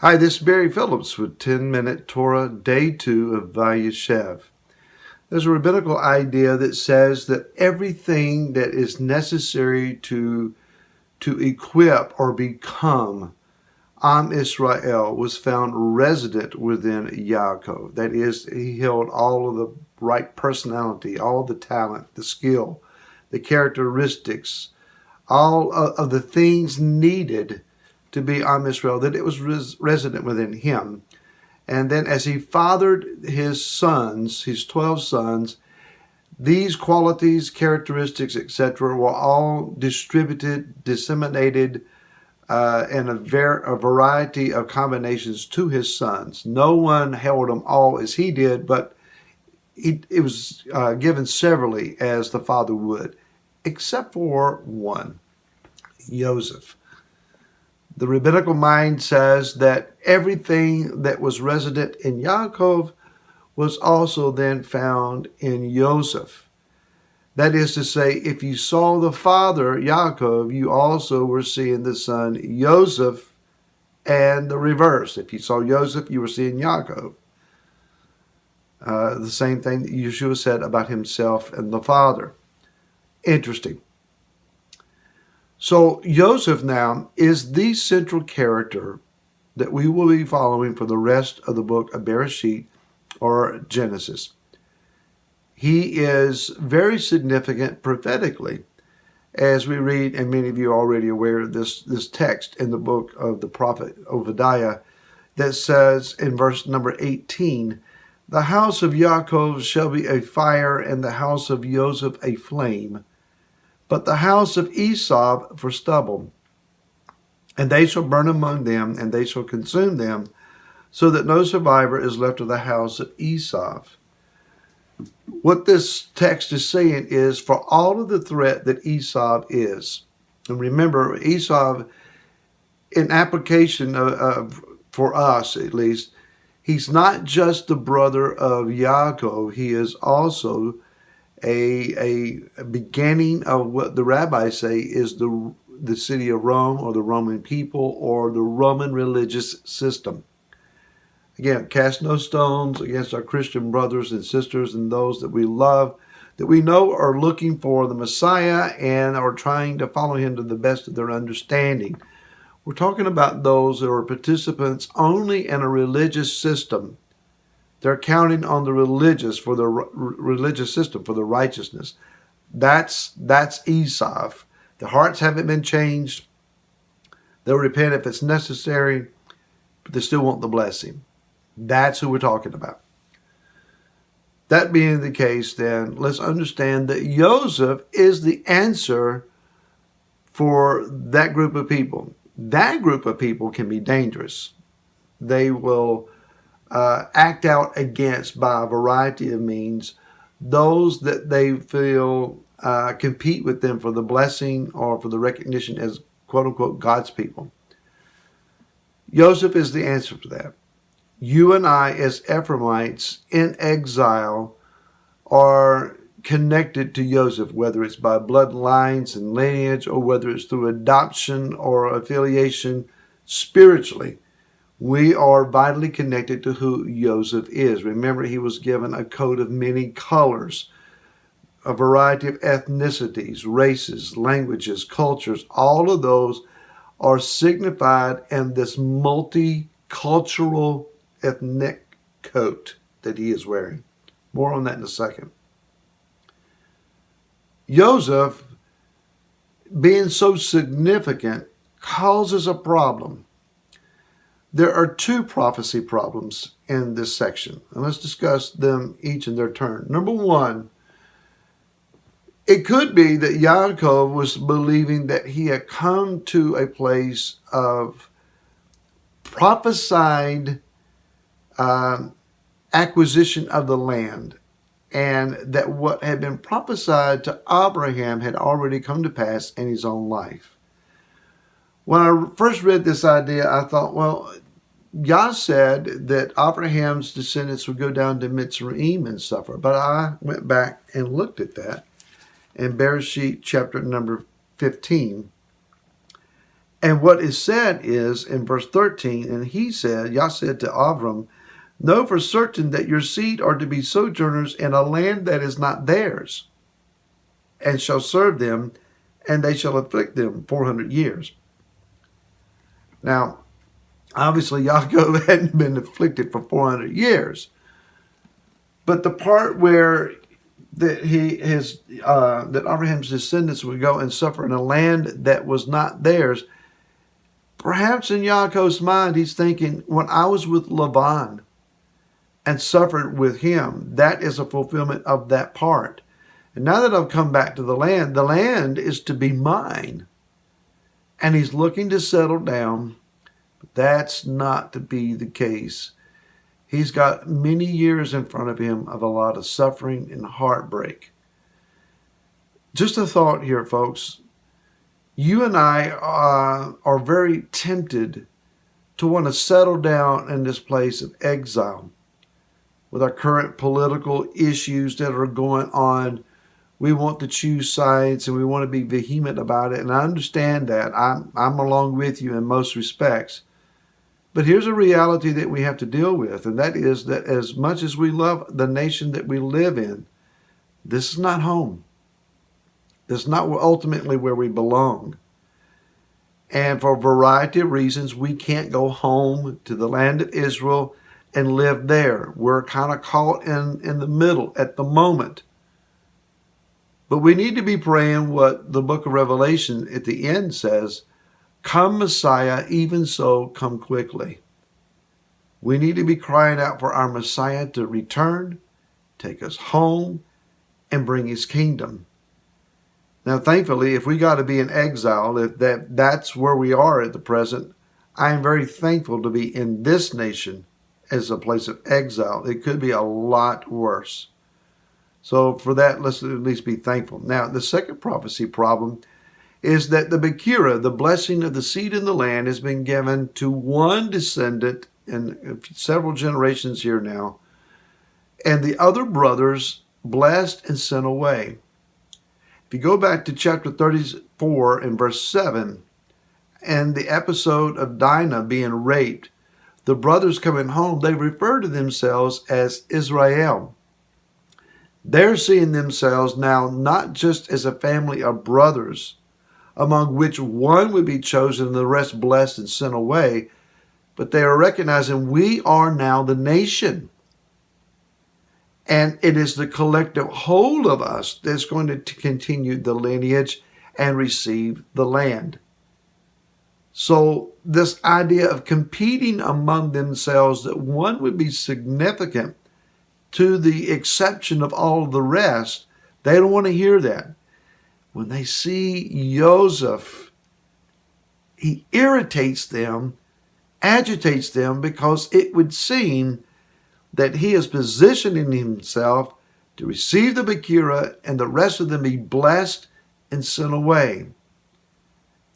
Hi, this is Barry Phillips with 10-Minute Torah, Day 2 of Vayeshev. There's a rabbinical idea that says that everything that is necessary to equip or become Am Israel was found resident within Yaakov. That is, he held all of the right personality, all the talent, the skill, the characteristics, all of the things needed to be Am Israel, that it was resident within him. And then as he fathered his sons, his 12 sons, these qualities, characteristics, etc., were all distributed, disseminated in a variety of combinations to his sons. No one held them all as he did, but it was given severally as the father would, except for one, Yoseph. The rabbinical mind says that everything that was resident in Yaakov was also then found in Yoseph. That is to say, if you saw the father, Yaakov, you also were seeing the son, Yoseph, and the reverse. If you saw Yoseph, you were seeing Yaakov. The same thing that Yeshua said about himself and the father. Interesting. So Yoseph now is the central character that we will be following for the rest of the book of Bereshit or Genesis. He is very significant prophetically, as we read, and many of you are already aware of this text in the book of the prophet Obadiah that says in verse number 18, "The house of Yaakov shall be a fire, and the house of Joseph a flame, but the house of Esau for stubble. And they shall burn among them, and they shall consume them, so that no survivor is left of the house of Esau." What this text is saying is, for all of the threat that Esau is, and remember, Esau, in application for us at least, he's not just the brother of Yaakov, he is also a beginning of what the rabbis say is the city of Rome, or the Roman people, or the Roman religious system. Again, cast no stones against our Christian brothers and sisters and those that we love, that we know are looking for the Messiah and are trying to follow him to the best of their understanding. We're talking about those that are participants only in a religious system. They're counting on the religious for the religious system for the righteousness. That's Esau. The hearts haven't been changed. They'll repent if it's necessary, but they still want the blessing. That's who we're talking about. That being the case, then, let's understand that Joseph is the answer for that group of people. That group of people can be dangerous. They will act out against, by a variety of means, those that they feel compete with them for the blessing or for the recognition as quote-unquote God's people. Joseph is the answer for that. You and I, as Ephraimites in exile, are connected to Joseph, whether it's by bloodlines and lineage, or whether it's through adoption or affiliation spiritually. We are vitally connected to who Joseph is. Remember, he was given a coat of many colors, a variety of ethnicities, races, languages, cultures. All of those are signified in this multicultural ethnic coat that he is wearing. More on that in a second. Joseph, being so significant, causes a problem. There are two prophecy problems in this section, and let's discuss them each in their turn. Number one, it could be that Yaakov was believing that he had come to a place of prophesied acquisition of the land, and that what had been prophesied to Abraham had already come to pass in his own life. When I first read this idea, I thought, well, God said that Abraham's descendants would go down to Mitzrayim and suffer. But I went back and looked at that in Bereshit chapter number 15. And what is said is in verse 13, and he said, Yah said to Avram, know for certain that your seed are to be sojourners in a land that is not theirs, and shall serve them, and they shall afflict them 400 years. Now, obviously, Yaakov hadn't been afflicted for 400 years. But the part where that Abraham's descendants would go and suffer in a land that was not theirs, perhaps in Yaakov's mind, he's thinking, when I was with Laban and suffered with him, that is a fulfillment of that part. And now that I've come back to the land is to be mine. And he's looking to settle down. But that's not to be the case. He's got many years in front of him of a lot of suffering and heartbreak. Just a thought here, folks. You and I are very tempted to want to settle down in this place of exile. With our current political issues that are going on, we want to choose sides and we want to be vehement about it. And I understand that. I'm along with you in most respects. But here's a reality that we have to deal with, and that is that as much as we love the nation that we live in, this is not home. This is not ultimately where we belong. And for a variety of reasons, we can't go home to the land of Israel and live there. We're kind of caught in the middle at the moment. But we need to be praying what the book of Revelation at the end says, come Messiah, even so, come quickly. We need to be crying out for our Messiah to return, take us home, and bring his kingdom. Now, thankfully, if we got to be in exile, if that's where we are at the present, I am very thankful to be in this nation as a place of exile. It could be a lot worse. So for that, let's at least be thankful. Now, the second prophecy problem is that the Bekira, the blessing of the seed in the land, has been given to one descendant in several generations here now, and the other brothers blessed and sent away. If you go back to chapter 34 and verse 7, and the episode of Dinah being raped, the brothers coming home, they refer to themselves as Israel. They're seeing themselves now not just as a family of brothers, among which one would be chosen and the rest blessed and sent away, but they are recognizing we are now the nation. And it is the collective whole of us that's going to continue the lineage and receive the land. So this idea of competing among themselves, that one would be significant to the exception of all of the rest, they don't want to hear that. When they see Yoseph, he irritates them, agitates them, because it would seem that he is positioning himself to receive the Bekira and the rest of them be blessed and sent away.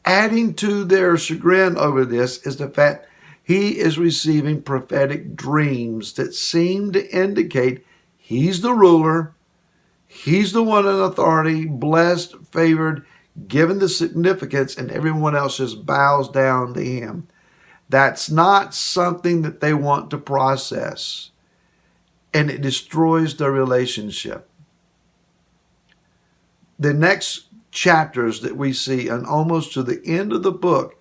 Adding to their chagrin over this is the fact he is receiving prophetic dreams that seem to indicate he's the ruler, he's the one in authority, blessed, favored, given the significance, and everyone else just bows down to him. That's not something that they want to process, and it destroys their relationship. The next chapters that we see, and almost to the end of the book,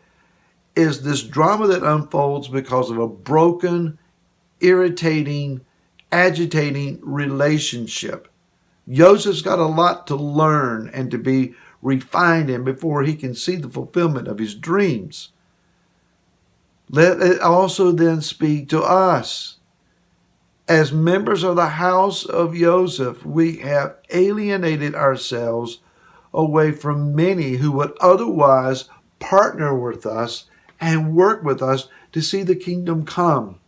is this drama that unfolds because of a broken, irritating, agitating relationship. Joseph's got a lot to learn and to be refined in before he can see the fulfillment of his dreams. Let it also then speak to us. As members of the house of Yosef, we have alienated ourselves away from many who would otherwise partner with us and work with us to see the kingdom come.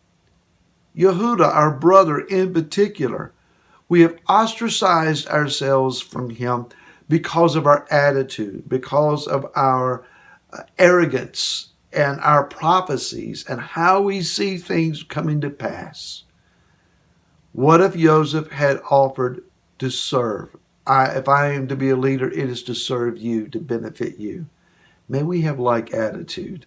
Yehuda, our brother in particular, we have ostracized ourselves from him because of our attitude, because of our arrogance and our prophecies and how we see things coming to pass. What if Joseph had offered to serve? If I am to be a leader, it is to serve you, to benefit you. May we have like attitude.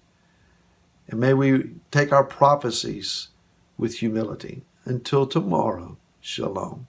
And may we take our prophecies with humility. Until tomorrow, shalom.